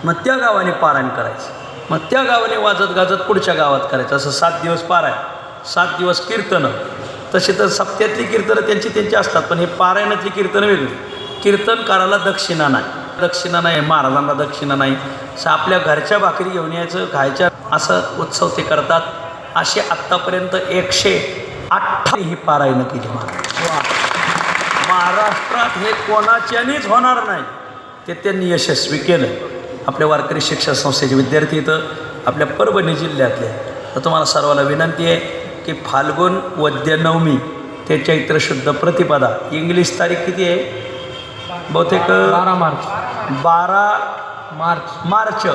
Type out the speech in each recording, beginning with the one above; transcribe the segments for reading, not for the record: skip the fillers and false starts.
मग त्या गावाने पारायण करायचं, मग त्या गावाने वाजत गाजत पुढच्या गावात करायचं. असं 7 दिवस पारायण, 7 दिवस कीर्तनं. तसे तर सप्त्यातली कीर्तनं त्यांची असतात, पण हे पारायणातली कीर्तनं वेगळी. कीर्तनकाराला दक्षिणा नाही, दक्षिणा नाही, महाराजांना दक्षिणा नाही. असं आपल्या घरच्या भाकरी घेऊन यायचं, खायच्या, असं उत्सव ते करतात. असे आत्तापर्यंत 108 ही पारायणं केली महाराष्ट्रात. हे कोणाच्यानीच होणार नाही, ते त्यांनी यशस्वी केलं. आपल्या वारकरी शिक्षण संस्थेचे विद्यार्थी इथं आपल्या परभणी जिल्ह्यातले. तर तुम्हाला सर्वांना विनंती आहे की फाल्गुन वद्य नवमी ते चैत्र शुद्ध प्रतिपदा, इंग्लिश तारीख किती आहे? बहुतेक 12 मार्च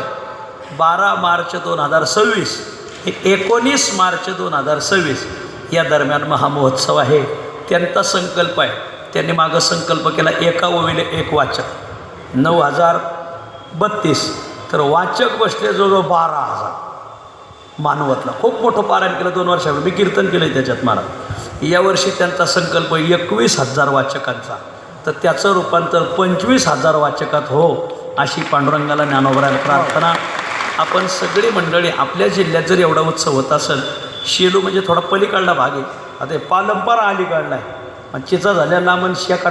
12 मार्च 2026 हे 19 मार्च 2026 या दरम्यान महामहोत्सव आहे. त्यांचा संकल्प आहे, त्यांनी मागं संकल्प केला एका ओवीले एक वाचक, 9032. तर वाचक बसले जवळजवळ 12,000. मानवतला खूप मोठं पारायण केलं 2 वर्षापूर्वी, मी कीर्तन केलं त्याच्यात महाराज. यावर्षी त्यांचा संकल्प 21,000 वाचकांचा, तर त्याचं रूपांतर 25,000 वाचकात हो, अशी पांडुरंगाला ज्ञानोबराला प्रार्थना. आपण सगळी मंडळी, आपल्या जिल्ह्यात जर एवढा उत्सव होत असेल, शेलू म्हणजे थोडा पलीकडला भाग आहे, आता हे पालंपार अलीकडला आहे, मग चिचा झाल्या लांबन शेका